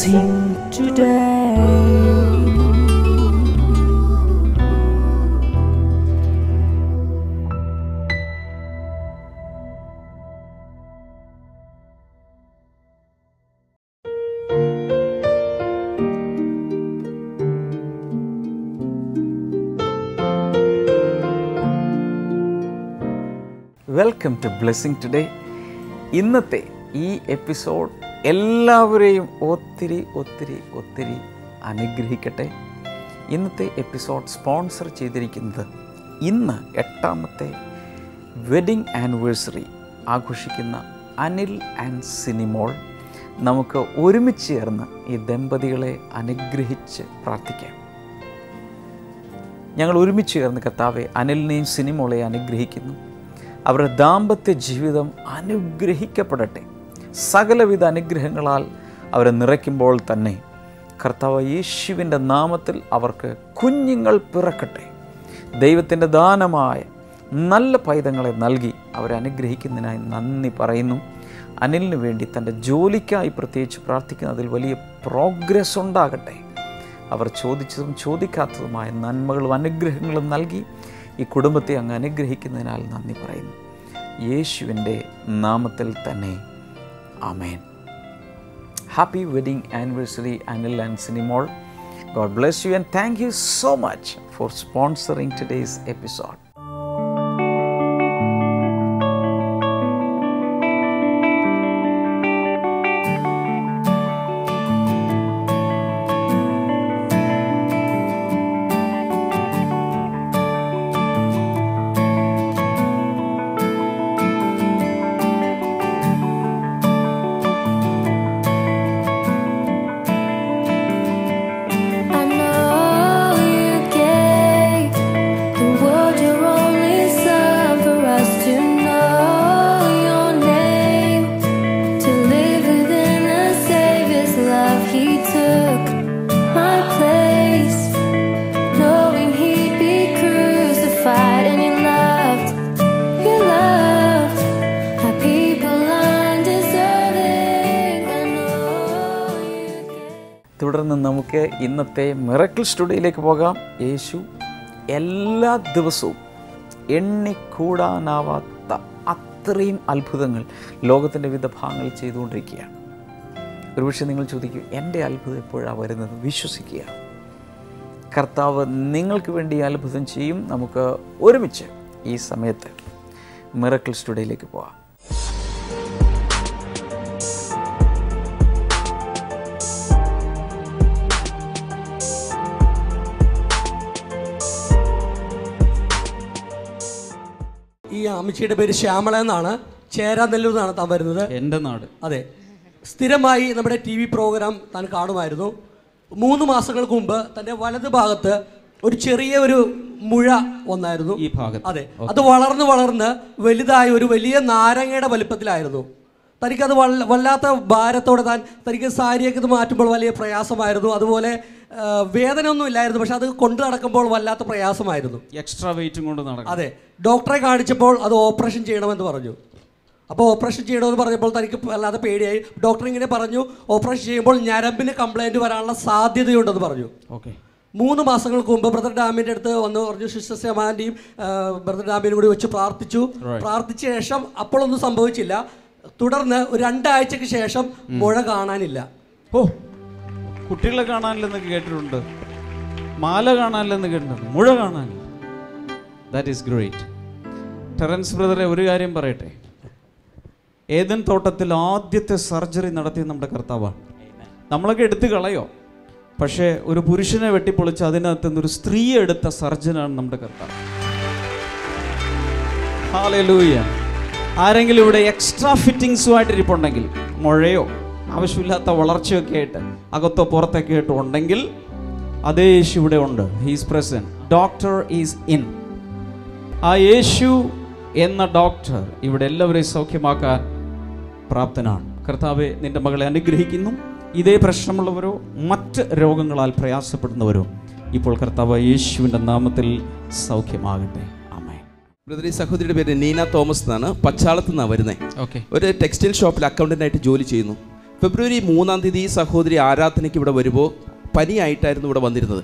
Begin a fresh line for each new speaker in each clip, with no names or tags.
blessing today.
Welcome to blessing today. ഇന്നത്തെ ഈ episode എല്ലാവരെയും ഒത്തിരി ഒത്തിരി ഒത്തിരി അനുഗ്രഹിക്കട്ടെ. ഇന്നത്തെ എപ്പിസോഡ് സ്പോൺസർ ചെയ്തിരിക്കുന്നത് ഇന്ന് 8ാമത്തെ വെഡിങ് ആനിവേഴ്സറി ആഘോഷിക്കുന്ന അനിൽ ആൻഡ് സിനിമോൾ. നമുക്ക് ഒരുമിച്ച് ചേർന്ന് ഈ ദമ്പതികളെ അനുഗ്രഹിച്ച് പ്രാർത്ഥിക്കാം. ഞങ്ങൾ ഒരുമിച്ച് ചേർന്ന് കർത്താവെ അനിലിനെയും സിനിമോളെയും അനുഗ്രഹിക്കുന്നു. അവരുടെ ദാമ്പത്യ ജീവിതം അനുഗ്രഹിക്കപ്പെടട്ടെ. സകലവിധ അനുഗ്രഹങ്ങളാൽ അവരെ നിറയ്ക്കുമ്പോൾ തന്നെ കർത്താവ് യേശുവിൻ്റെ നാമത്തിൽ അവർക്ക് കുഞ്ഞുങ്ങൾ പിറക്കട്ടെ. ദൈവത്തിൻ്റെ ദാനമായ നല്ല പൈതങ്ങളെ നൽകി അവരെ അനുഗ്രഹിക്കുന്നതിനായി നന്ദി പറയുന്നു. അനിലിന് വേണ്ടി തൻ്റെ ജോലിക്കായി പ്രത്യേകിച്ച് പ്രാർത്ഥിക്കുന്നതിൽ വലിയ പ്രോഗ്രസ് ഉണ്ടാകട്ടെ. അവർ ചോദിച്ചതും ചോദിക്കാത്തതുമായ നന്മകളും അനുഗ്രഹങ്ങളും നൽകി ഈ കുടുംബത്തെ അങ്ങ് അനുഗ്രഹിക്കുന്നതിനാൽ നന്ദി പറയുന്നു. യേശുവിൻ്റെ നാമത്തിൽ തന്നെ ആമേൻ. Happy wedding anniversary Anil and Sinimol. God bless you and thank you so much for sponsoring today's episode. തുടർന്ന് നമുക്ക് ഇന്നത്തെ മിറക്കിൾ സ്റ്റുഡിയോയിലേക്ക് പോകാം. യേശു എല്ലാ ദിവസവും എണ്ണിക്കൂടാനാവാത്ത അത്രയും അത്ഭുതങ്ങൾ ലോകത്തിൻ്റെ വിവിധ ഭാഗങ്ങളിൽ ചെയ്തുകൊണ്ടിരിക്കുകയാണ്. ഒരുപക്ഷെ നിങ്ങൾ ചോദിക്കും, എൻ്റെ അത്ഭുതം എപ്പോഴാണ് വരുന്നത്? വിശ്വസിക്കുക, കർത്താവ് നിങ്ങൾക്ക് വേണ്ടി അത്ഭുതം ചെയ്യും. നമുക്ക് ഒരുമിച്ച് ഈ സമയത്ത് മിറക്കിൾ സ്റ്റുഡിയോയിലേക്ക് പോകാം.
ഈ അമ്മച്ചിയുടെ പേര് ശ്യാമള എന്നാണ്. ചേരാനെല്ലൂർ നിന്നാണ് താൻ വരുന്നത്.
എൻ്റെ നാട്.
അതെ. സ്ഥിരമായി നമ്മുടെ TV പ്രോഗ്രാം താൻ കാണുമായിരുന്നു. 3 മാസങ്ങൾക്ക് മുമ്പ് തൻ്റെ വലത് ഭാഗത്ത് ഒരു ചെറിയ മുഴ വന്നായിരുന്നു.
ഈ ഭാഗത്ത്.
അതെ. അത് വളർന്ന് വലുതായി ഒരു വലിയ നാരങ്ങയുടെ വലിപ്പത്തിലായിരുന്നു. തനിക്കത് വല്ലാത്ത ഭാരത്തോടെ തനിക്ക് സാരിയൊക്കെ മാറ്റുമ്പോൾ വലിയ പ്രയാസമായിരുന്നു. അതുപോലെ വേദനയൊന്നും ഇല്ലായിരുന്നു, പക്ഷെ അത് കൊണ്ടു നടക്കുമ്പോൾ വല്ലാത്ത പ്രയാസമായിരുന്നു.
എക്സ്ട്രാ വെയിറ്റും കൊണ്ട് നടക്കും.
അതെ. ഡോക്ടറെ കാണിച്ചപ്പോൾ അത് ഓപ്പറേഷൻ ചെയ്യണമെന്ന് പറഞ്ഞു. അപ്പോൾ ഓപ്പറേഷൻ ചെയ്യണമെന്ന് പറഞ്ഞപ്പോൾ തനിക്ക് വല്ലാതെ പേടിയായി. ഡോക്ടർ ഇങ്ങനെ പറഞ്ഞു, ഓപ്പറേഷൻ ചെയ്യുമ്പോൾ ഞരമ്പിന് കംപ്ലൈൻറ്റ് വരാനുള്ള സാധ്യതയുണ്ടെന്ന് പറഞ്ഞു.
ഓക്കെ.
3 മാസങ്ങൾക്ക് മുമ്പ് ബ്രദർ ഡാമിൻ്റെ അടുത്ത് വന്ന് പറഞ്ഞു. സിസ്റ്റർ സമാൻ്റെയും ബ്രദർ ഡാമിനും കൂടി വെച്ച് പ്രാർത്ഥിച്ച ശേഷം അപ്പോഴൊന്നും സംഭവിച്ചില്ല. തുടർന്ന് ഒരു 2 ആഴ്ചയ്ക്ക് ശേഷം മുഴ കാണാനില്ല.
ഓ, കുട്ടികളെ കാണാനില്ലെന്നൊക്കെ കേട്ടിട്ടുണ്ട്, മാല കാണാനില്ലെന്ന് കേട്ടിട്ടുണ്ട്, മുഴ കാണാനില്ല. That is great. ടെറൻസ് ബ്രദറെ, ഒരു കാര്യം പറയട്ടെ. ഏദൻ തോട്ടത്തിൽ ആദ്യത്തെ സർജറി നടത്തിയത് നമ്മുടെ കർത്താവാണ്. നമ്മളൊക്കെ എടുത്തു കളയോ, പക്ഷേ ഒരു പുരുഷനെ വെട്ടിപ്പൊളിച്ച് അതിനകത്ത് നിന്നൊരു സ്ത്രീയെ എടുത്ത സർജനാണ് നമ്മുടെ കർത്താവ്. ഹല്ലേലൂയ. ആരെങ്കിലും ഇവിടെ എക്സ്ട്രാ ഫിറ്റിങ്സുമായിട്ട് ഇരിപ്പുണ്ടെങ്കിൽ, മുഴയോ ആവശ്യമില്ലാത്ത വളർച്ചയൊക്കെ ആയിട്ട് അകത്തോ പുറത്തൊക്കെ ആയിട്ട് ഉണ്ടെങ്കിൽ, അതേ യേശു ഇവിടെ ഉണ്ട്. He's present. Doctor is in. ആ യേശു എന്ന ഡോക്ടർ ഇവിടെ എല്ലാവരെയും സൗഖ്യമാക്കാൻ പ്രാപ്തനാണ്. കർത്താവെ, നിന്റെ മകളെ അനുഗ്രഹിക്കുന്നു. ഇതേ പ്രശ്നമുള്ളവരോ മറ്റ് രോഗങ്ങളാൽ പ്രയാസപ്പെടുന്നവരോ ഇപ്പോൾ കർത്താവ് യേശുവിൻ്റെ നാമത്തിൽ സൗഖ്യമാകട്ടെ. ആമേൻ.
ബ്രദർ, ഈ സഹോദരിയുടെ പേര് നീന തോമസ് എന്നാണ്. പച്ചാളത്ത് നിന്നാണ് വരുന്നത്.
ഓക്കെ.
ഒരു ടെക്സ്റ്റൈൽ ഷോപ്പിൽ അക്കൗണ്ടൻ്റായിട്ട് ജോലി ചെയ്യുന്നു. ഫെബ്രുവരി 3-ാം തീയതി സഹോദരി ആരാധനയ്ക്ക് ഇവിടെ വരുമ്പോൾ പനിയായിട്ടായിരുന്നു ഇവിടെ വന്നിരുന്നത്.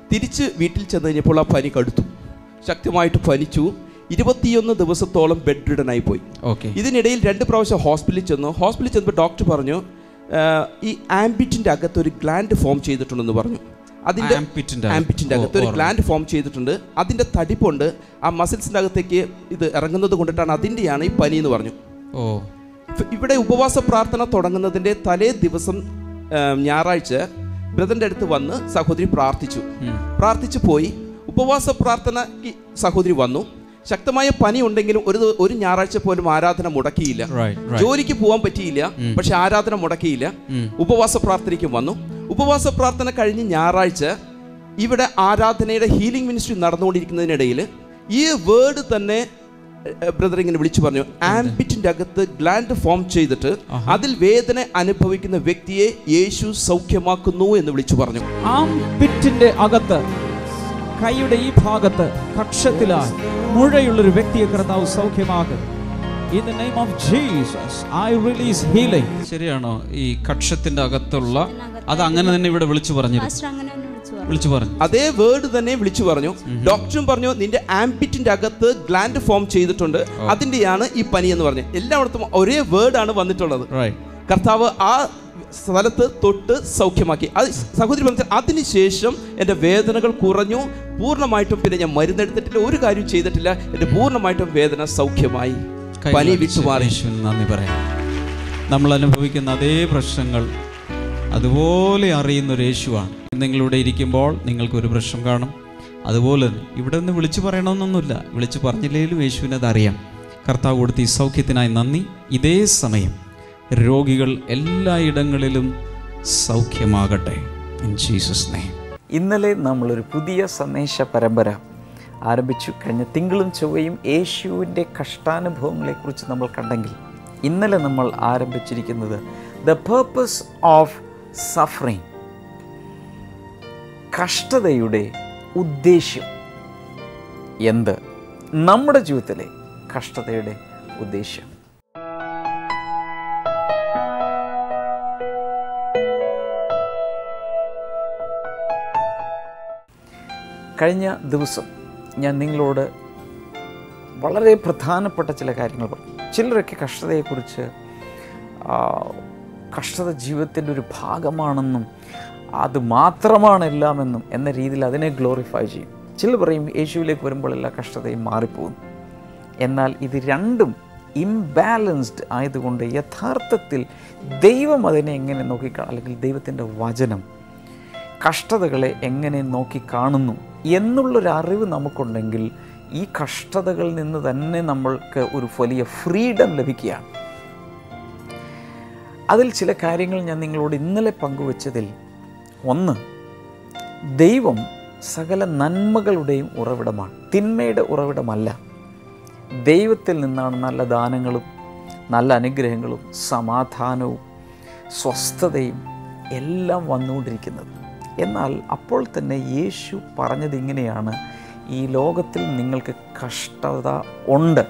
തിരിച്ച് വീട്ടിൽ ചെന്ന് കഴിഞ്ഞപ്പോൾ ആ പനി കടുത്തു, ശക്തമായിട്ട് പനിച്ചു. 21 ദിവസത്തോളം ബെഡ് റിഡനായി പോയി. ഇതിനിടയിൽ 2 പ്രാവശ്യം ഹോസ്പിറ്റലിൽ ചെന്നപ്പോൾ ഡോക്ടർ പറഞ്ഞു ഈ ആംബിറ്റിൻ്റെ അകത്തൊരു ഗ്ലാൻഡ് ഫോം ചെയ്തിട്ടുണ്ടെന്ന് പറഞ്ഞു. അതിൻ്റെ ആംബിറ്റിൻ്റെ അകത്ത് ഒരു ഗ്ലാൻഡ് ഫോം ചെയ്തിട്ടുണ്ട്. അതിൻ്റെ തടിപ്പുണ്ട്, ആ മസിൽസിൻ്റെ അകത്തേക്ക് ഇത് ഇറങ്ങുന്നത് കൊണ്ടിട്ടാണ്, അതിൻ്റെയാണ് ഈ പനി എന്ന് പറഞ്ഞു. ഇവിടെ ഉപവാസ പ്രാർത്ഥന തുടങ്ങുന്നതിൻ്റെ തലേ ദിവസം ഞായറാഴ്ച ബ്രദറിൻ്റെ അടുത്ത് വന്ന് സഹോദരി പ്രാർത്ഥിച്ചു പോയി. ഉപവാസ പ്രാർത്ഥനയ്ക്ക് സഹോദരി വന്നു. ശക്തമായ പനി ഉണ്ടെങ്കിലും ഒരു ഞായറാഴ്ച പോലും ആരാധന മുടക്കിയില്ല. ജോലിക്ക് പോകാൻ പറ്റിയില്ല, പക്ഷെ ആരാധന മുടക്കിയില്ല. ഉപവാസ പ്രാർത്ഥനയ്ക്കും വന്നു. ഉപവാസ പ്രാർത്ഥന കഴിഞ്ഞ് ഞായറാഴ്ച ഇവിടെ ആരാധനയുടെ ഹീലിംഗ് മിനിസ്ട്രി നടന്നുകൊണ്ടിരിക്കുന്നതിനിടയിൽ ഈ വേർഡ് തന്നെ ബ്രദർ ഇങ്ങനെ വിളിച്ചു പറഞ്ഞു, ആംബിറ്റിന്റെ അകത്ത് ഗ്ലാൻഡ് ഫോം ചെയ്തിട്ട് അതിൽ വേദന അനുഭവിക്കുന്ന വ്യക്തിയെ യേശു സൗഖ്യമാക്കുന്നു എന്ന് വിളിച്ചു പറഞ്ഞു.
ആംബിറ്റിന്റെ അകത്ത് കൈയുടെ ഈ ഭാഗത്ത് കക്ഷത്തിലായി മുഴയുള്ളൊരു വ്യക്തിയെ കർത്താവ് സൗഖ്യമാക്കും. In the name of Jesus, I release healing. ശരിയാണോ? ഈ കക്ഷത്തിന്റെ അകത്തുള്ള അത് അങ്ങനെ തന്നെ ഇവിടെ വിളിച്ചു പറഞ്ഞു.
അതേ വേർഡ് തന്നെ വിളിച്ചു പറഞ്ഞു. ഡോക്ടറും പറഞ്ഞു നിന്റെ ആംബിറ്റിന്റെ അകത്ത് ഗ്ലാൻഡ് ഫോം ചെയ്തിട്ടുണ്ട്, അതിന്റെയാണ് ഈ പനി എന്ന് പറഞ്ഞു. എല്ലായിടത്തും ഒരേ വേർഡാണ് വന്നിട്ടുള്ളത്. കർത്താവ് ആ സ്ഥലത്ത് തൊട്ട് സൗഖ്യമാക്കി. അത് സഹോദരി പറഞ്ഞു, അതിനുശേഷം എൻ്റെ വേദനകൾ കുറഞ്ഞു പൂർണ്ണമായിട്ടും. പിന്നെ ഞാൻ മരുന്നെടുത്തിട്ടില്ല, ഒരു കാര്യം ചെയ്തിട്ടില്ല, എൻ്റെ പൂർണ്ണമായിട്ടും വേദന സൗഖ്യമായി, പനി വിട്ടുമാറി.
നന്ദി പറയാം. നമ്മൾ അനുഭവിക്കുന്ന അതേ പ്രശ്നങ്ങൾ അതുപോലെ അറിയുന്നൊരു യേശുവാണ്. നിങ്ങളിവിടെ ഇരിക്കുമ്പോൾ നിങ്ങൾക്കൊരു പ്രശ്നം കാണും, അതുപോലെ തന്നെ ഇവിടെ നിന്ന് വിളിച്ചു പറയണമെന്നൊന്നുമില്ല, വിളിച്ചു പറഞ്ഞില്ലെങ്കിലും യേശുവിനെ അതറിയാം. കർത്താവ് കൊടുത്ത ഈ സൗഖ്യത്തിനായി നന്ദി. ഇതേ സമയം രോഗികൾ എല്ലായിടങ്ങളിലും സൗഖ്യമാകട്ടെ ഇൻ ജീസസ് നെയിം.
ഇന്നലെ നമ്മളൊരു പുതിയ സന്ദേശ പരമ്പര ആരംഭിച്ചു. കഴിഞ്ഞ തിങ്കളും ചൊവ്വയും യേശുവിൻ്റെ കഷ്ടാനുഭവങ്ങളെക്കുറിച്ച് നമ്മൾ കണ്ടെങ്കിൽ, ഇന്നലെ നമ്മൾ ആരംഭിച്ചിരിക്കുന്നത് ദ പേർപ്പസ് ഓഫ് സഫറിങ്, കഷ്ടതയുടെ ഉദ്ദേശ്യം എന്ത്, നമ്മുടെ ജീവിതത്തിലെ കഷ്ടതയുടെ ഉദ്ദേശ്യം. കഴിഞ്ഞ ദിവസം ഞാൻ നിങ്ങളോട് വളരെ പ്രധാനപ്പെട്ട ചില കാര്യങ്ങൾ പറഞ്ഞു. ചിലരൊക്കെ കഷ്ടതയെക്കുറിച്ച് കഷ്ടത ജീവിതത്തിൻ്റെ ഒരു ഭാഗമാണെന്നും അത് മാത്രമാണ് എല്ലാമെന്നും എന്ന രീതിയിൽ അതിനെ ഗ്ലോറിഫൈ ചെയ്യും. ചിലർ പറയും യേശുവിലേക്ക് വരുമ്പോൾ എല്ലാ കഷ്ടതയും മാറിപ്പോകും. എന്നാൽ ഇത് രണ്ടും ഇംബാലൻസ്ഡ് ആയതുകൊണ്ട് യഥാർത്ഥത്തിൽ ദൈവം അതിനെ എങ്ങനെ നോക്കിക്കാണും, അല്ലെങ്കിൽ ദൈവത്തിൻ്റെ വചനം കഷ്ടതകളെ എങ്ങനെ നോക്കിക്കാണുന്നു എന്നുള്ളൊരറിവ് നമുക്കുണ്ടെങ്കിൽ ഈ കഷ്ടതകളിൽ നിന്ന് തന്നെ നമ്മൾക്ക് ഒരു വലിയ ഫ്രീഡം ലഭിക്കുകയാണ്. അതിൽ ചില കാര്യങ്ങൾ ഞാൻ നിങ്ങളോട് ഇന്നലെ പങ്കുവച്ചതിൽ ഒന്ന്, ദൈവം സകല നന്മകളുടെയും ഉറവിടമാണ്, തിന്മയുടെ ഉറവിടമല്ല. ദൈവത്തിൽ നിന്നാണ് നല്ല ദാനങ്ങളും നല്ല അനുഗ്രഹങ്ങളും സമാധാനവും സ്വസ്ഥതയും എല്ലാം വന്നുകൊണ്ടിരിക്കുന്നത്. എന്നാൽ അപ്പോൾ തന്നെ യേശു പറഞ്ഞത് ഇങ്ങനെയാണ്, ഈ ലോകത്തിൽ നിങ്ങൾക്ക് കഷ്ടത ഉണ്ട്,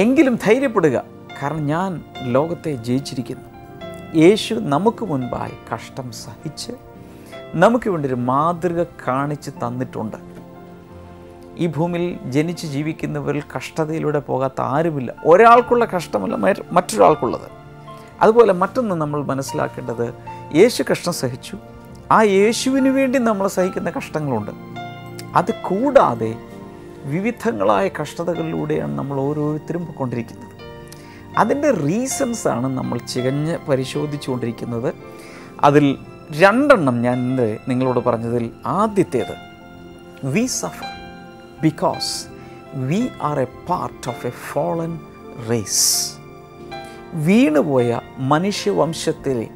എങ്കിലും ധൈര്യപ്പെടുക, കാരണം ഞാൻ ലോകത്തെ ജയിച്ചിരിക്കുന്നു. യേശു നമുക്ക് മുൻപായി കഷ്ടം സഹിച്ച് നമുക്ക് വേണ്ടി ഒരു മാതൃക കാണിച്ച് തന്നിട്ടുണ്ട്. ഈ ഭൂമിയിൽ ജനിച്ച് ജീവിക്കുന്നവരിൽ കഷ്ടതയിലൂടെ പോകാത്ത ആരുമില്ല. ഒരാൾക്കുള്ള കഷ്ടമല്ല മറ്റൊരാൾക്കുള്ളത്. അതുപോലെ മറ്റൊന്ന് നമ്മൾ മനസ്സിലാക്കേണ്ടത്, യേശു കഷ്ടം സഹിച്ചു, ആ യേശുവിന് വേണ്ടി നമ്മൾ സഹിക്കുന്ന കഷ്ടങ്ങളുണ്ട്. അത് കൂടാതെ വിവിധങ്ങളായ കഷ്ടതകളിലൂടെയാണ് നമ്മൾ ഓരോരുത്തരും പോയിക്കൊണ്ടിരിക്കുന്നത്. അതിൻ്റെ റീസൺസാണ് നമ്മൾ ചികഞ്ഞ് പരിശോധിച്ചുകൊണ്ടിരിക്കുന്നത്. അതിൽ രണ്ടെണ്ണം ഞാൻ നിങ്ങളോട് പറഞ്ഞതിൽ ആദ്യത്തേത്, we suffer because we are a part of a fallen race. വീണുപോയ മനുഷ്യവംശത്തിലെ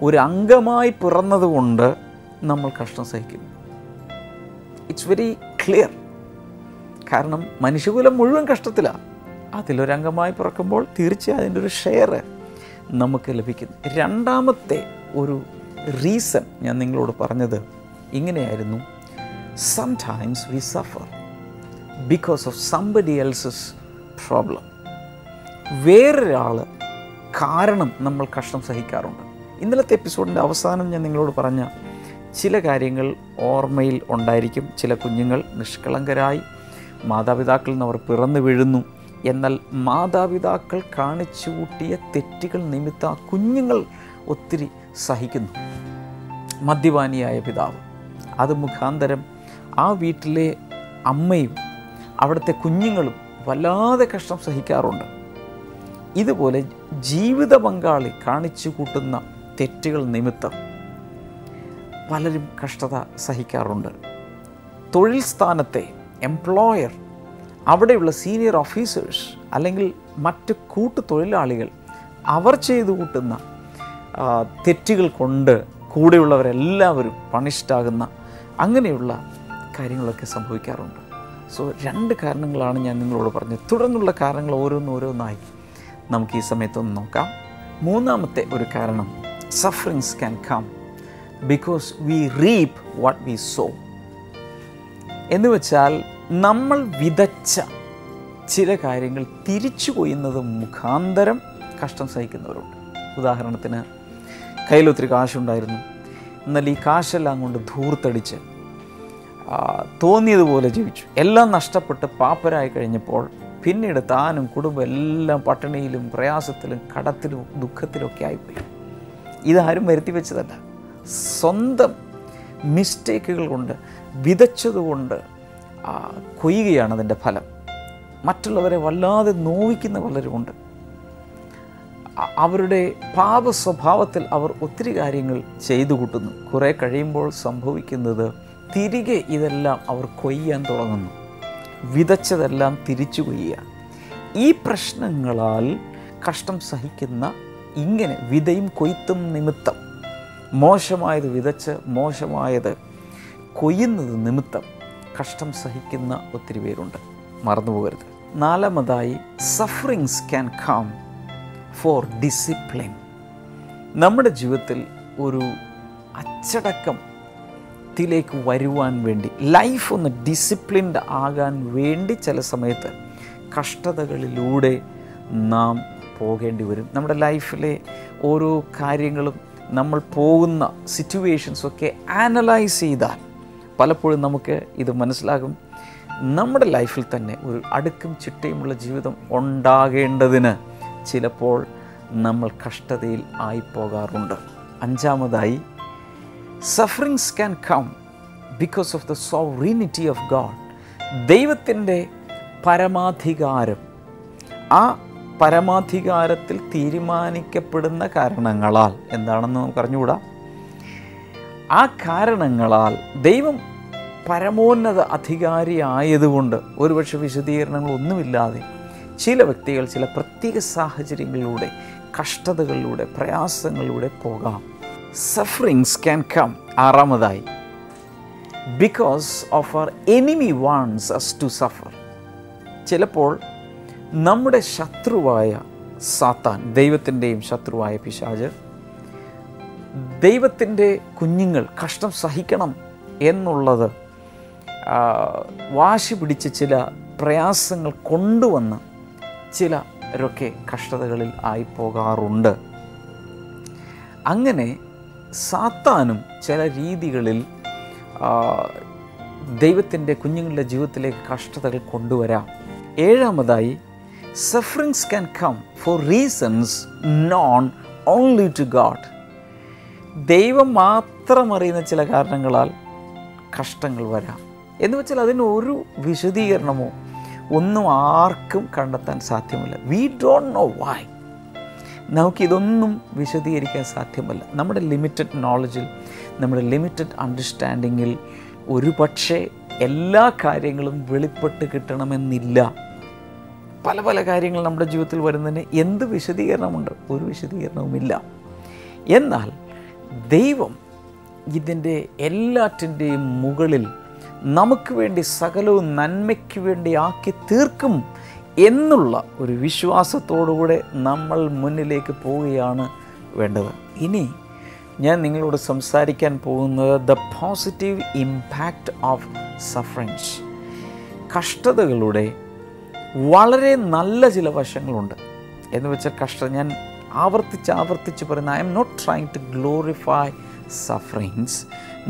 ഒരു അംഗമായി പിറന്നതുകൊണ്ട് നമ്മൾ കഷ്ടം സഹിക്കുന്നു. It's very clear. കാരണം മനുഷ്യകുലം മുഴുവൻ കഷ്ടത്തിലാണ്. അതിലൊരംഗമായി പിറക്കുമ്പോൾ തീർച്ചയായും അതിൻ്റെ ഒരു ഷെയർ നമുക്ക് ലഭിക്കുന്നു. രണ്ടാമത്തെ ഒരു റീസൺ ഞാൻ നിങ്ങളോട് പറഞ്ഞത് ഇങ്ങനെയായിരുന്നു, sometimes we suffer because of somebody else's problem. വേറൊരാൾ കാരണം നമ്മൾ കഷ്ടം സഹിക്കാറുണ്ട്. ഇന്നലത്തെ എപ്പിസോഡിൻ്റെ അവസാനം ഞാൻ നിങ്ങളോട് പറഞ്ഞ ചില കാര്യങ്ങൾ ഓർമ്മയിൽ ഉണ്ടായിരിക്കും. ചില കുഞ്ഞുങ്ങൾ നിഷ്കളങ്കരായി മാതാപിതാക്കളിൽ നിന്ന് അവർ പിറന്നു വീഴുന്നു. എന്നാൽ മാതാപിതാക്കൾ കാണിച്ചു കൂട്ടിയ തെറ്റുകൾ നിമിത്തം ആ കുഞ്ഞുങ്ങൾ ഒത്തിരി സഹിക്കുന്നു. മദ്യപാനിയായ പിതാവ്, അത് മുഖാന്തരം ആ വീട്ടിലെ അമ്മയും അവിടുത്തെ കുഞ്ഞുങ്ങളും വല്ലാതെ കഷ്ടം സഹിക്കാറുണ്ട്. ഇതുപോലെ ജീവിത പങ്കാളി കാണിച്ചു കൂട്ടുന്ന തെറ്റുകൾ നിമിത്തം പലരും കഷ്ടത സഹിക്കാറുണ്ട്. തൊഴിൽ സ്ഥാനത്തെ എംപ്ലോയർ, അവിടെയുള്ള സീനിയർ ഓഫീസേഴ്സ് അല്ലെങ്കിൽ മറ്റ് കൂട്ടുതൊഴിലാളികൾ അവർ ചെയ്തു കൂട്ടുന്ന തെറ്റുകൾ കൊണ്ട് കൂടെയുള്ളവരെല്ലാവരും പണിഷ്ടാകുന്ന അങ്ങനെയുള്ള കാര്യങ്ങളൊക്കെ സംഭവിക്കാറുണ്ട്. സോ 2 കാരണങ്ങളാണ് ഞാൻ നിങ്ങളോട് പറഞ്ഞത്. തുടർന്നുള്ള കാരണങ്ങൾ ഓരോന്നായി നമുക്ക് ഈ സമയത്തൊന്ന് നോക്കാം. 3ാമത്തെ ഒരു കാരണം, sufferings can come because we reap what we sow. എന്ന് വെച്ചാൽ നമ്മൾ വിതച്ച ചില കാര്യങ്ങൾ തിരിച്ചു കൊയ്യുന്നത് മുഖാന്തരം കഷ്ടം സഹിക്കുന്നവരുണ്ട്. ഉദാഹരണത്തിന്, കയ്യിലൊത്തിരി കാശുണ്ടായിരുന്നു, എന്നാൽ ഈ കാശെല്ലാം കൊണ്ട് ധൂർത്തടിച്ച് തോന്നിയതുപോലെ ജീവിച്ചു. എല്ലാം നഷ്ടപ്പെട്ട് പാപ്പരായി കഴിഞ്ഞപ്പോൾ പിന്നീട് താനും കുടുംബം എല്ലാം പട്ടിണിയിലും പ്രയാസത്തിലും കടത്തിലും ദുഃഖത്തിലൊക്കെ ആയിപ്പോയി. ഇതാരും വരുത്തി വെച്ചതല്ല, സ്വന്തം മിസ്റ്റേക്കുകൾ കൊണ്ട് വിതച്ചതുകൊണ്ട് കൊയ്യുകയാണ് അതിൻ്റെ ഫലം. മറ്റുള്ളവരെ വല്ലാതെ നോവിക്കുന്ന പലരുമുണ്ട്. അവരുടെ പാപ സ്വഭാവത്തിൽ അവർ ഒത്തിരി കാര്യങ്ങൾ ചെയ്തു കൂട്ടുന്നു. കുറേ കഴിയുമ്പോൾ സംഭവിക്കുന്നത് തിരികെ ഇതെല്ലാം അവർ കൊയ്യാൻ തുടങ്ങുന്നു. വിതച്ചതെല്ലാം തിരിച്ചു കൊയ്യുക. ഈ പ്രശ്നങ്ങളാൽ കഷ്ടം സഹിക്കുന്ന, ഇങ്ങനെ വിതയും കൊയ്ത്തും നിമിത്തം മോശമായത് വിതച്ച് മോശമായത് കൊയ്യുന്നത് നിമിത്തം കഷ്ടം സഹിക്കുന്ന ഒത്തിരി പേരുണ്ട്. മറന്നുപോകരുത്. 4ാമതായി, sufferings can come for discipline. നമ്മുടെ ജീവിതത്തിൽ ഒരു അച്ചടക്കത്തിലേക്ക് വരുവാൻ വേണ്ടി, ലൈഫ് ഒന്ന് ഡിസിപ്ലിൻഡ് ആകാൻ വേണ്ടി ചില സമയത്ത് കഷ്ടതകളിലൂടെ നാം പോകേണ്ടി വരും. നമ്മുടെ ലൈഫിലെ ഓരോ കാര്യങ്ങളും നമ്മൾ പോകുന്ന സിറ്റുവേഷൻസൊക്കെ ആനലൈസ് ചെയ്താൽ പലപ്പോഴും നമുക്ക് ഇത് മനസ്സിലാകും. നമ്മുടെ ലൈഫിൽ തന്നെ ഒരു അടുക്കും ചിട്ടയുമുള്ള ജീവിതം ഉണ്ടാകേണ്ടതിന് ചിലപ്പോൾ നമ്മൾ കഷ്ടതയിൽ ആയിപ്പോകാറുണ്ട്. 5ാമതായി, sufferings can come because of the sovereignty of God. ദൈവത്തിൻ്റെ പരമാധികാരം, ആ പരമാധികാരത്തിൽ തീരുമാനിക്കപ്പെടുന്ന കാരണങ്ങളാൽ, എന്താണെന്ന് നമുക്ക് അറിഞ്ഞുകൂടാ, ആ കാരണങ്ങളാൽ ദൈവം പരമോന്നത അധികാരിയായതുകൊണ്ട് ഒരുപക്ഷെ വിശദീകരണങ്ങളൊന്നുമില്ലാതെ ചില വ്യക്തികൾ ചില പ്രത്യേക സാഹചര്യങ്ങളിലൂടെ, കഷ്ടതകളിലൂടെ, പ്രയാസങ്ങളിലൂടെ പോകാം. സഫറിങ്സ് ക്യാൻ കം 6ാമതായി, because of our enemy wants us to suffer. ചിലപ്പോൾ നമ്മുടെ ശത്രുവായ സാത്താൻ, ദൈവത്തിൻ്റെയും ശത്രുവായ പിശാച്, ദൈവത്തിൻ്റെ കുഞ്ഞുങ്ങൾ കഷ്ടം സഹിക്കണം എന്നുള്ളത് വാശി പിടിച്ച് ചില പ്രയാസങ്ങൾ കൊണ്ടുവന്ന് ചിലരൊക്കെ കഷ്ടതകളിൽ ആയിപ്പോകാറുണ്ട്. അങ്ങനെ സാത്താനും ചില രീതികളിൽ ദൈവത്തിൻ്റെ കുഞ്ഞുങ്ങളുടെ ജീവിതത്തിലേക്ക് കഷ്ടതകൾ കൊണ്ടുവരാം. 7ാമതായി, sufferings can come for reasons known only to God. ദൈവം മാത്രം അറിയുന്ന ചില കാരണങ്ങളാൽ കഷ്ടങ്ങൾ വരാം. എന്ന് വെച്ചാൽ അതിന് ഒരു വിശദീകരണമോ ഒന്നും ആർക്കും കണ്ടെത്താൻ സാധ്യമല്ല. We don't know why. നമുക്കിതൊന്നും വിശദീകരിക്കാൻ സാധ്യമല്ല. നമ്മുടെ ലിമിറ്റഡ് നോളജിൽ, നമ്മുടെ ലിമിറ്റഡ് അണ്ടർസ്റ്റാൻഡിങ്ങിൽ ഒരു പക്ഷേ എല്ലാ കാര്യങ്ങളും വെളിപ്പെട്ട് കിട്ടണമെന്നില്ല. പല പല കാര്യങ്ങൾ നമ്മുടെ ജീവിതത്തിൽ വരുന്നതിന് എന്ത് വിശദീകരണമുണ്ട്? ഒരു വിശദീകരണവുമില്ല. എന്നാൽ ദൈവം ഇതിൻ്റെ എല്ലാറ്റിൻ്റെയും മുകളിൽ നമുക്ക് വേണ്ടി സകലവും നന്മയ്ക്ക് വേണ്ടി ആക്കി തീർക്കും എന്നുള്ള ഒരു വിശ്വാസത്തോടുകൂടെ നമ്മൾ മുന്നിലേക്ക് പോവുകയാണ് വേണ്ടത്. ഇനി ഞാൻ നിങ്ങളോട് സംസാരിക്കാൻ പോകുന്നത് the positive impact of sufferings. കഷ്ടതകളുടെ വളരെ നല്ല ചില വശങ്ങളുണ്ട്. എന്ന് വെച്ചാൽ ഞാൻ ആവർത്തിച്ച് പറയുന്ന I am not trying to glorify sufferings.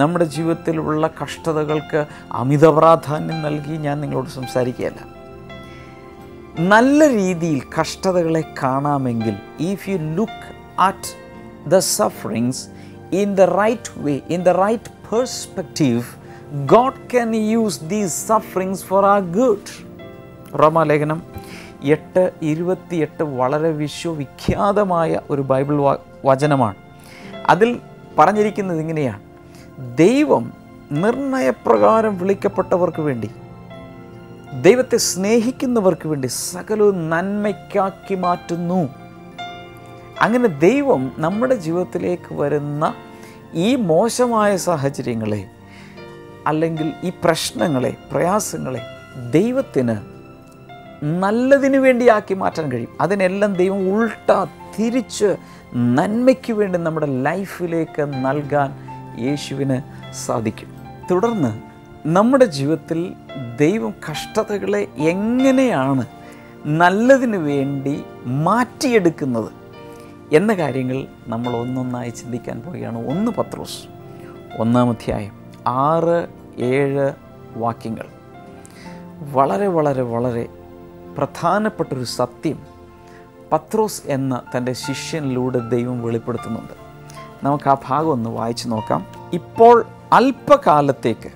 നമ്മുടെ ജീവിതത്തിലുള്ള കഷ്ടതകൾക്ക് അമിത പ്രാധാന്യം നൽകി ഞാൻ നിങ്ങളോട് സംസാരിക്കുകയല്ല. നല്ല രീതിയിൽ കഷ്ടതകളെ കാണാമെങ്കിൽ if you look at the sufferings in the right way, in the right perspective, God can use these sufferings for our good. റോമാലേഖനം 8:28 വളരെ വിശ്വവിഖ്യാതമായ ഒരു ബൈബിൾ വചനമാണ്. അതിൽ പറഞ്ഞിരിക്കുന്നത് ഇങ്ങനെയാണ്: ദൈവം നിർണയപ്രകാരം വിളിക്കപ്പെട്ടവർക്ക് വേണ്ടി, ദൈവത്തെ സ്നേഹിക്കുന്നവർക്ക് വേണ്ടി സകലവും നന്മയ്ക്കാക്കി മാറ്റുന്നു. അങ്ങനെ ദൈവം നമ്മുടെ ജീവിതത്തിലേക്ക് വരുന്ന ഈ മോശമായ സാഹചര്യങ്ങളെ, അല്ലെങ്കിൽ ഈ പ്രശ്നങ്ങളെ, പ്രയാസങ്ങളെ ദൈവത്തിന് നല്ലതിനു വേണ്ടിയാക്കി മാറ്റാൻ കഴിയും. അതിനെല്ലാം ദൈവം തിരിച്ച് നന്മയ്ക്ക് വേണ്ടി നമ്മുടെ ലൈഫിലേക്ക് നൽകാൻ യേശുവിന് സാധിക്കും. തുടർന്ന് നമ്മുടെ ജീവിതത്തിൽ ദൈവം കഷ്ടതകളെ എങ്ങനെയാണ് നല്ലതിനു വേണ്ടി മാറ്റിയെടുക്കുന്നത് എന്ന കാര്യങ്ങൾ നമ്മൾ ഒന്നൊന്നായി ചിന്തിക്കാൻ പോവുകയാണ്. 1 പത്രോസ് 1-ാം അധ്യായം 6-7 വാക്യങ്ങൾ. വളരെ വളരെ വളരെ പ്രധാനപ്പെട്ടൊരു സത്യം പത്രോസ് എന്ന തൻ്റെ ശിഷ്യനിലൂടെ ദൈവം വെളിപ്പെടുത്തുന്നുണ്ട്. നമുക്ക് ആ ഭാഗം ഒന്ന് വായിച്ചു നോക്കാം. ഇപ്പോൾ അല്പകാലത്തേക്ക്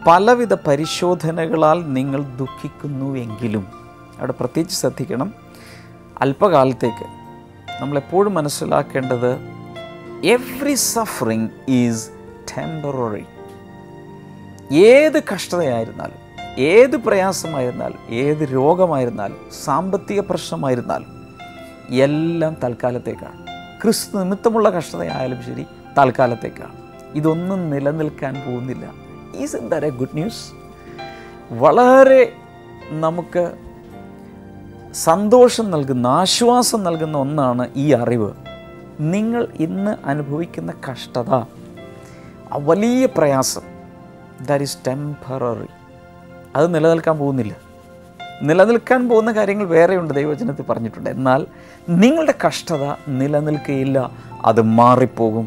പലവിധ പരിശോധനകളാൽ നിങ്ങൾ ദുഃഖിക്കുന്നുവെങ്കിലും, അവിടെ പ്രത്യേകിച്ച് ശ്രദ്ധിക്കണം, അല്പകാലത്തേക്ക്. നമ്മളെപ്പോഴും മനസ്സിലാക്കേണ്ടത് എവ്രി സഫറിങ് ഈസ് ടെമ്പററി. ഏത് കഷ്ടതയായിരുന്നാലും, ഏത് പ്രയാസമായിരുന്നാലും, ഏത് രോഗമായിരുന്നാലും, സാമ്പത്തിക പ്രശ്നമായിരുന്നാലും എല്ലാം തൽക്കാലത്തേക്കാണ്. ക്രിസ്തു നിമിത്തമുള്ള കഷ്ടതയായാലും ശരി, തൽക്കാലത്തേക്കാണ്. ഇതൊന്നും നിലനിൽക്കാൻ പോകുന്നില്ല. Is that A good news? വളരെ നമുക്ക് സന്തോഷം നൽകുന്ന, ആശ്വാസം നൽകുന്ന ഒന്നാണ് ഈ അറിവ്. നിങ്ങൾ ഇന്ന് അനുഭവിക്കുന്ന കഷ്ടത, ആ വലിയ പ്രയാസം, ദാറ്റ് ഈസ് ടെമ്പററി. അത് നിലനിൽക്കാൻ പോകുന്നില്ല. നിലനിൽക്കാൻ പോകുന്ന കാര്യങ്ങൾ വേറെയുണ്ട്, ദൈവവചനത്തിൽ പറഞ്ഞിട്ടുണ്ട്. എന്നാൽ നിങ്ങളുടെ കഷ്ടത നിലനിൽക്കുകയില്ല, അത് മാറിപ്പോകും.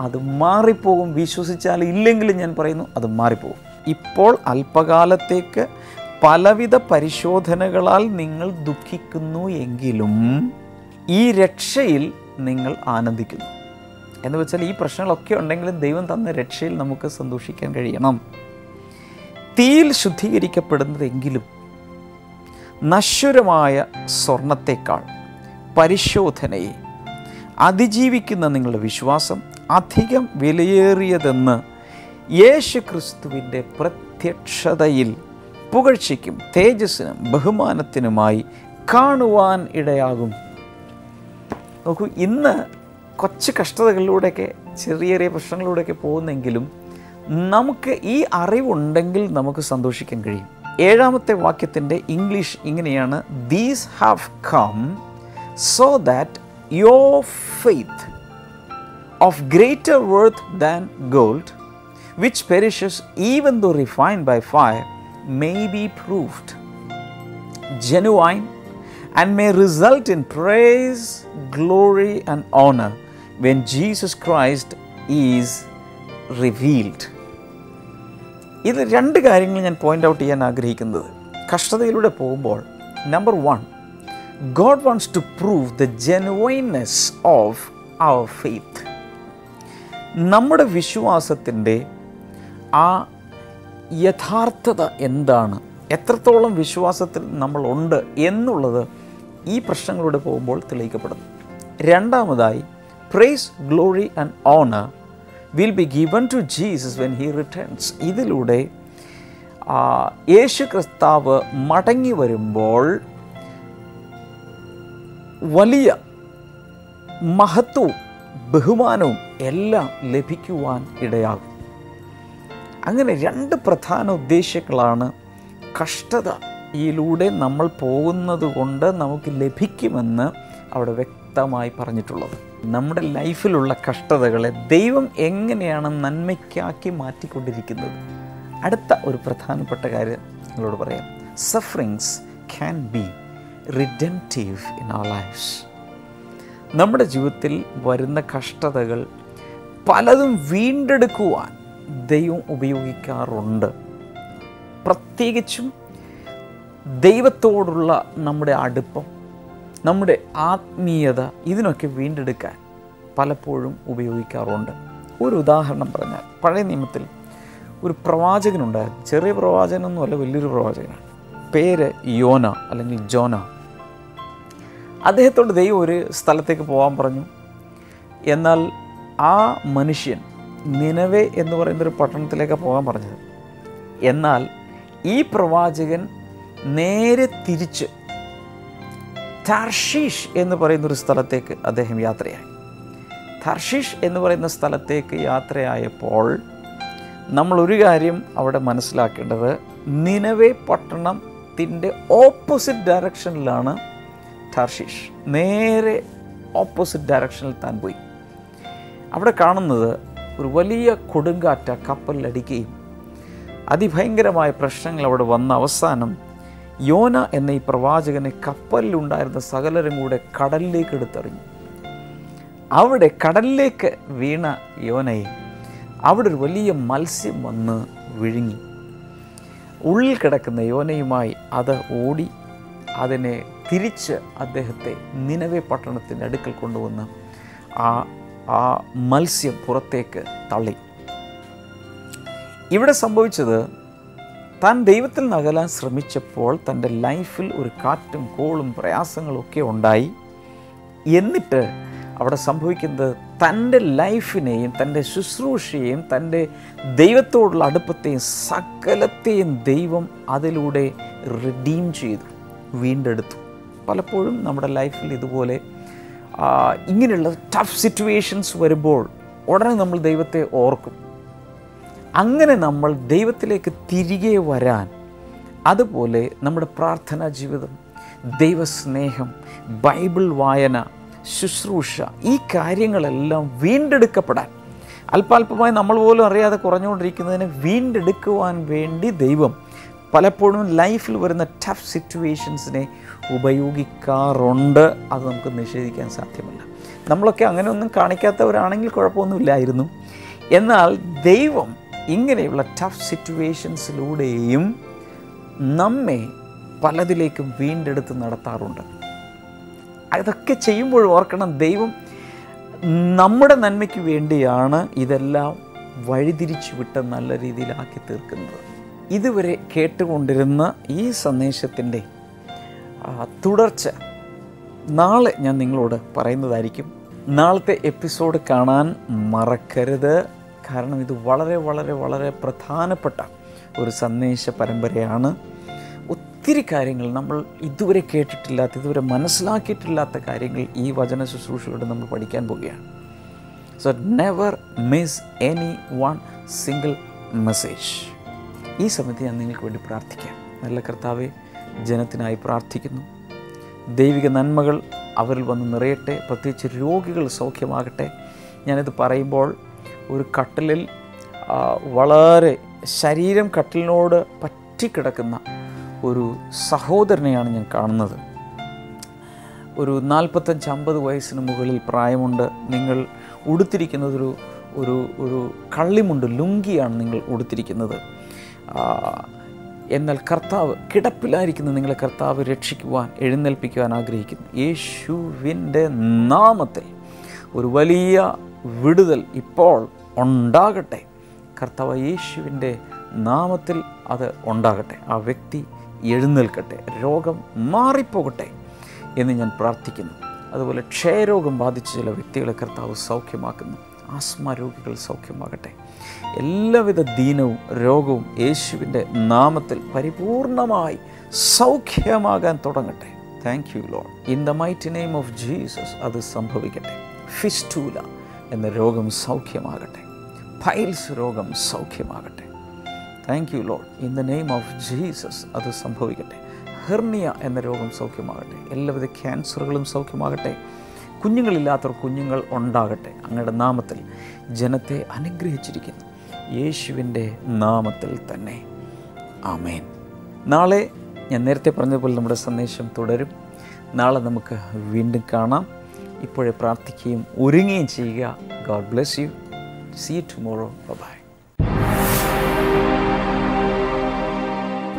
അത് മാറിപ്പോകും. വിശ്വസിച്ചാൽ ഇല്ലെങ്കിലും ഞാൻ പറയുന്നു, അത് മാറിപ്പോകും. ഇപ്പോൾ അല്പകാലത്തേക്ക് പലവിധ പരിശോധനകളാൽ നിങ്ങൾ ദുഃഖിക്കുന്നു എങ്കിലും ഈ രക്ഷയിൽ നിങ്ങൾ ആനന്ദിക്കുന്നു. എന്ന് വെച്ചാൽ ഈ പ്രശ്നങ്ങളൊക്കെ ഉണ്ടെങ്കിലും ദൈവം തന്ന രക്ഷയിൽ നമുക്ക് സന്തോഷിക്കാൻ കഴിയണം. തീയിൽ ശുദ്ധീകരിക്കപ്പെടുന്നതെങ്കിലും നശ്വരമായ സ്വർണത്തേക്കാൾ പരിശോധനയെ അതിജീവിക്കുന്ന നിങ്ങളുടെ വിശ്വാസം അധികം വിലയേറിയതെന്ന് യേശു ക്രിസ്തുവിൻ്റെ പ്രത്യക്ഷതയിൽ പുകഴ്ചയ്ക്കും തേജസ്സിനും ബഹുമാനത്തിനുമായി കാണുവാൻ ഇടയാകും. നോക്കൂ, ഇന്ന് കൊച്ചു കഷ്ടതകളിലൂടെയൊക്കെ, ചെറിയ ചെറിയ പ്രശ്നങ്ങളിലൂടെയൊക്കെ പോകുന്നെങ്കിലും നമുക്ക് ഈ അറിവുണ്ടെങ്കിൽ നമുക്ക് സന്തോഷിക്കാൻ കഴിയും. 7-ാമത്തെ വാക്യത്തിൻ്റെ ഇംഗ്ലീഷ് ഇങ്ങനെയാണ്: these have come so that your faith of greater worth than gold which perishes even though refined by fire may be proved genuine and may result in praise, glory and honor when Jesus Christ is revealed. ഇത് 2 കാര്യങ്ങൾ ഞാൻ point out ചെയ്യാൻ ആഗ്രഹിക്കുന്നത്. കഷ്ടതയിലൂടെ പോകുമ്പോൾ, number 1, God wants to prove the genuineness of our faith. നമ്മുടെ വിശ്വാസത്തിൻ്റെ ആ യഥാർത്ഥത എന്താണ്, എത്രത്തോളം വിശ്വാസത്തിൽ നമ്മളുണ്ട് എന്നുള്ളത് ഈ പ്രശ്നങ്ങളിലൂടെ പോകുമ്പോൾ തെളിയിക്കപ്പെടുന്നു. രണ്ടാമതായി, praise, glory and honour will be given to Jesus when he returns. ഇതിലൂടെ യേശു ക്രിസ്താവ് മടങ്ങി വരുമ്പോൾ വലിയ മഹത്വവും ബഹുമാനവും എല്ലാം ലഭിക്കുവാൻ ഇടയാകും. അങ്ങനെ 2 പ്രധാന ഉദ്ദേശ്യങ്ങളാണ് കഷ്ടതയിലൂടെ നമ്മൾ പോകുന്നത് കൊണ്ട് നമുക്ക് ലഭിക്കുമെന്ന് അവിടെ വ്യക്തമായി പറഞ്ഞിട്ടുള്ളത്. നമ്മുടെ ലൈഫിലുള്ള കഷ്ടതകളെ ദൈവം എങ്ങനെയാണ് നന്മയ്ക്കാക്കി മാറ്റിക്കൊണ്ടിരിക്കുന്നത്? അടുത്ത ഒരു പ്രധാനപ്പെട്ട കാര്യം നിങ്ങളോട് പറയാം. Sufferings can be redemptive in our lifes. നമ്മുടെ ജീവിതത്തിൽ വരുന്ന കഷ്ടതകൾ പലതും വീണ്ടെടുക്കുവാൻ ദൈവം ഉപയോഗിക്കാറുണ്ട്. പ്രത്യേകിച്ചും ദൈവത്തോടുള്ള നമ്മുടെ അടുപ്പം, നമ്മുടെ ആത്മീയത, ഇതിനൊക്കെ വീണ്ടെടുക്കാൻ പലപ്പോഴും ഉപയോഗിക്കാറുണ്ട്. ഒരു ഉദാഹരണം പറഞ്ഞാൽ, പഴയ നിയമത്തിൽ ഒരു പ്രവാചകനുണ്ടായിരുന്നു. ചെറിയ പ്രവാചകനൊന്നുമല്ല, വലിയൊരു പ്രവാചകനാണ്. പേര് യോന അല്ലെങ്കിൽ ജോന. അദ്ദേഹത്തോട് ദൈവം ഒരു സ്ഥലത്തേക്ക് പോകാൻ പറഞ്ഞു. എന്നാൽ ആ മനുഷ്യൻ നിനവെ എന്ന് പറയുന്നൊരു പട്ടണത്തിലേക്കാണ് പോകാൻ പറഞ്ഞത്. എന്നാൽ ഈ പ്രവാചകൻ നേരെ തിരിച്ച് തർഷീഷ് എന്ന് പറയുന്നൊരു സ്ഥലത്തേക്ക് അദ്ദേഹം യാത്രയായി. തർഷീഷ് എന്ന് പറയുന്ന സ്ഥലത്തേക്ക് യാത്രയായപ്പോൾ നമ്മളൊരു കാര്യം അവിടെ മനസ്സിലാക്കേണ്ടത്, നിനവെ പട്ടണത്തിൻ്റെ ഓപ്പോസിറ്റ് ഡയറക്ഷനിലാണ് തർഷീഷ്. നേരെ ഓപ്പോസിറ്റ് ഡയറക്ഷനിൽ താൻ പോയി. അവിടെ കാണുന്നത് ഒരു വലിയ കൊടുങ്കാറ്റ കപ്പലിലടിക്കുകയും അതിഭയങ്കരമായ പ്രശ്നങ്ങൾ അവിടെ വന്ന അവസാനം യോന എന്ന ഈ പ്രവാചകനെ കപ്പലിലുണ്ടായിരുന്ന സകലരും കൂടെ കടലിലേക്ക് എടുത്തെറിഞ്ഞു. അവിടെ കടലിലേക്ക് വീണ യോനയെ അവിടെ ഒരു വലിയ മത്സ്യം വന്ന് വിഴുങ്ങി. ഉള്ളിൽ കിടക്കുന്ന യോനയുമായി അത് ഓടി അതിനെ തിരിച്ച് അദ്ദേഹത്തെ നിനവെ പട്ടണത്തിൻ്റെ അടുക്കൽ കൊണ്ടുവന്ന് ആ മത്സ്യം പുറത്തേക്ക് തള്ളി. ഇവിടെ സംഭവിച്ചത്, താൻ ദൈവത്തിൽ നിന്ന് അകലാൻ ശ്രമിച്ചപ്പോൾ തൻ്റെ ലൈഫിൽ ഒരു കാറ്റും കോളും പ്രയാസങ്ങളും ഒക്കെ ഉണ്ടായി. എന്നിട്ട് അവിടെ സംഭവിക്കുന്നത്, തൻ്റെ ലൈഫിനെയും തൻ്റെ ശുശ്രൂഷയെയും തൻ്റെ ദൈവത്തോടുള്ള അടുപ്പത്തെയും സകലത്തെയും ദൈവം അതിലൂടെ റിഡീം ചെയ്തു, വീണ്ടെടുത്തു. പലപ്പോഴും നമ്മുടെ ലൈഫിൽ ഇതുപോലെ ഇങ്ങനെയുള്ള ടഫ് സിറ്റുവേഷൻസ് വരുമ്പോൾ ഉടനെ നമ്മൾ ദൈവത്തെ ഓർക്കും. അങ്ങനെ നമ്മൾ ദൈവത്തിലേക്ക് തിരികെ വരാൻ, അതുപോലെ നമ്മുടെ പ്രാർത്ഥനാ ജീവിതം, ദൈവസ്നേഹം, ബൈബിൾ വായന, ശുശ്രൂഷ, ഈ കാര്യങ്ങളെല്ലാം വീണ്ടെടുക്കപ്പെടാൻ, അല്പാൽപമായി നമ്മൾ പോലും അറിയാതെ കുറഞ്ഞുകൊണ്ടിരിക്കുന്നതിനെ വീണ്ടെടുക്കുവാൻ വേണ്ടി ദൈവം പലപ്പോഴും ലൈഫിൽ വരുന്ന ടഫ് സിറ്റുവേഷൻസിനെ ഉപയോഗിക്കാറുണ്ട്. അത് നമുക്ക് നിഷേധിക്കാൻ സാധ്യമല്ല. നമ്മളൊക്കെ അങ്ങനെയൊന്നും കാണിക്കാത്തവരാണെങ്കിൽ കുഴപ്പമൊന്നുമില്ലായിരുന്നു. എന്നാൽ ദൈവം ഇങ്ങനെയുള്ള ടഫ് സിറ്റുവേഷൻസിലൂടെയും നമ്മെ പലതിലേക്കും വീണ്ടെടുത്ത് നടത്താറുണ്ട്. അതൊക്കെ ചെയ്യുമ്പോൾ ഓർക്കണം, ദൈവം നമ്മുടെ നന്മയ്ക്ക് വേണ്ടിയാണ് ഇതെല്ലാം വഴിതിരിച്ചു വിട്ട് നല്ല രീതിയിലാക്കി തീർക്കുന്നത്. ഇതുവരെ കേട്ടുകൊണ്ടിരുന്ന ഈ സന്ദേശത്തിൻ്റെ തുടർച്ച നാളെ ഞാൻ നിങ്ങളോട് പറയുന്നതായിരിക്കും. നാളത്തെ എപ്പിസോഡ് കാണാൻ മറക്കരുത്. കാരണം ഇത് വളരെ വളരെ വളരെ പ്രധാനപ്പെട്ട ഒരു സന്ദേശ പരമ്പരയാണ്. ഒത്തിരി കാര്യങ്ങൾ നമ്മൾ ഇതുവരെ കേട്ടിട്ടില്ലാത്ത, ഇതുവരെ മനസ്സിലാക്കിയിട്ടില്ലാത്ത കാര്യങ്ങൾ ഈ വചന ശുശ്രൂഷയോട് നമ്മൾ പഠിക്കാൻ പോവുകയാണ്. So never miss any one single message. ഈ സമയത്ത് ഞാൻ നിങ്ങൾക്ക് വേണ്ടി പ്രാർത്ഥിക്കാം. നല്ല കർത്താവേ, ജനത്തിനായി പ്രാർത്ഥിക്കുന്നു. ദൈവിക നന്മകൾ അവരിൽ വന്ന് നിറയട്ടെ. പ്രത്യേകിച്ച് രോഗികൾ സൗഖ്യമാകട്ടെ. ഞാനിത് പറയുമ്പോൾ ഒരു കട്ടിലിൽ വളരെ ശരീരം കട്ടിലിനോട് പറ്റിക്കിടക്കുന്ന ഒരു സഹോദരനെയാണ് ഞാൻ കാണുന്നത്. ഒരു 45-50 വയസ്സിന് മുകളിൽ പ്രായമുണ്ട്. നിങ്ങൾ ഉടുത്തിരിക്കുന്നത് ഒരു കള്ളിമുണ്ട്, ലുങ്കിയാണ് നിങ്ങൾ ഉടുത്തിരിക്കുന്നത്. എന്നാൽ കർത്താവ് കിടപ്പിലായിരിക്കുന്ന നിങ്ങളെ കർത്താവ് രക്ഷിക്കുവാൻ, എഴുന്നേൽപ്പിക്കുവാൻ ആഗ്രഹിക്കുന്നു. യേശുവിൻ്റെ നാമത്തിൽ ഒരു വലിയ വിടുതൽ ഇപ്പോൾ ഉണ്ടാകട്ടെ. കർത്താവ് യേശുവിൻ്റെ നാമത്തിൽ അത് ഉണ്ടാകട്ടെ. ആ വ്യക്തി എഴുന്നേൽക്കട്ടെ, രോഗം മാറിപ്പോകട്ടെ എന്ന് ഞാൻ പ്രാർത്ഥിക്കുന്നു. അതുപോലെ ക്ഷയരോഗം ബാധിച്ച ചില വ്യക്തികളെ കർത്താവ് സൗഖ്യമാക്കുന്നു. ആസ്മ രോഗികൾ സൗഖ്യമാകട്ടെ. എല്ലാവിധ ദീനവും രോഗവും യേശുവിൻ്റെ നാമത്തിൽ പരിപൂർണമായി സൗഖ്യമാകാൻ തുടങ്ങട്ടെ. Thank you Lord. In the mighty name of Jesus അത് സംഭവിക്കട്ടെ. ഫിസ്റ്റൂല എന്ന രോഗം സൗഖ്യമാകട്ടെ. പൈൽസ് രോഗം സൗഖ്യമാകട്ടെ. Thank you Lord. In the name of Jesus അത് സംഭവിക്കട്ടെ. ഹെർണിയ എന്ന രോഗം സൗഖ്യമാകട്ടെ. എല്ലാവിധ ക്യാൻസറുകളും സൗഖ്യമാകട്ടെ. കുഞ്ഞുങ്ങളില്ലാത്തവർ കുഞ്ഞുങ്ങൾ ഉണ്ടാകട്ടെ. അങ്ങയുടെ നാമത്തിൽ ജനത്തെ അനുഗ്രഹിച്ചിരിക്കുന്നു. യേശുവിൻ്റെ നാമത്തിൽ തന്നെ ആമേൻ. നാളെ ഞാൻ നേരത്തെ പറഞ്ഞതുപോലെ നമ്മുടെ സന്ദേശം തുടരും. നാളെ നമുക്ക് വീണ്ടും കാണാം. ഇപ്പോഴേ പ്രാർത്ഥിക്കുകയും ഒരുങ്ങുകയും ചെയ്യുക. God bless you. See you tomorrow. Bye.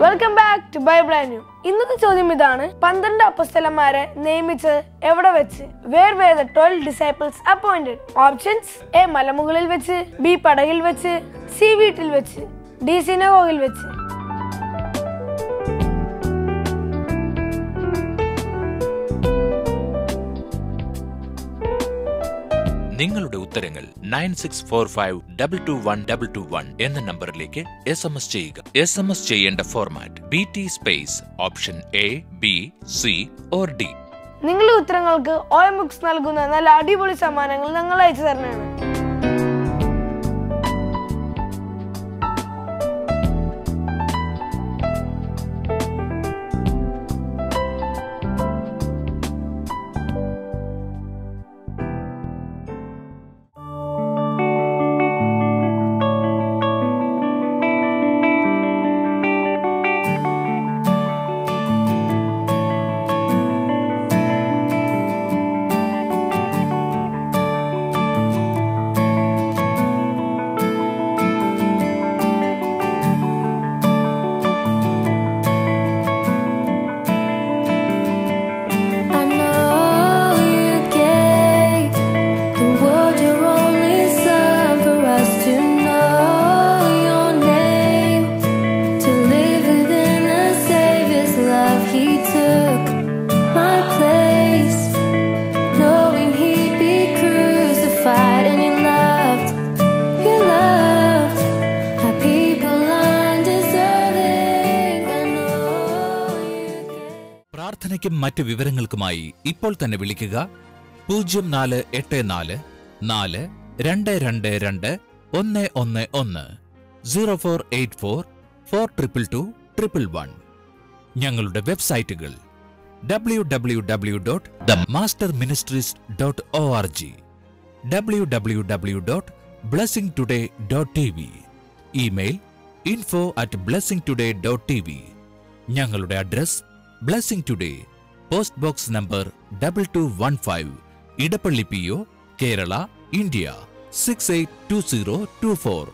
Welcome back to Bible and new. ഇന്നത്തെ ചോദ്യം ഇതാണ്: 12 അപ്പോസ്തലന്മാരെ നിയമിച്ചത് എവിടെ വെച്ച്? Where where the 12 disciples appointed? Options: A മലമുകളിൽ വെച്ച്, ബി പടകിൽ വെച്ച്, സി വീട്ടിൽ വെച്ച്, ഡി സിനഗോഗിൽ വെച്ച്.
നിങ്ങളുടെ ഉത്തരങ്ങൾ 9645221221 എന്ന നമ്പറിലേക്ക് SMS ചെയ്യുക. SMS ചെയ്യേണ്ട format BT space option A, B, C or D.
നിങ്ങളുടെ ഉത്തരങ്ങൾക്ക് OM ബുക്സ് നൽകുന്ന നല്ല അടിപൊളി സമ്മാനങ്ങൾ ഞങ്ങൾ അയച്ചു തരണമാണ്.
പ്രാർത്ഥനയ്ക്കും മറ്റ് വിവരങ്ങൾക്കുമായി ഇപ്പോൾ തന്നെ വിളിക്കുക 0484 4222 111 0484 42221. ഞങ്ങളുടെ വെബ്സൈറ്റുകൾ www.themasterministries.org, www.blessingtoday.tv, ഇമെയിൽ info@blessingtoday.tv. ഞങ്ങളുടെ address blessing today, post box number 2215, Edappally PO, Kerala, India 682024.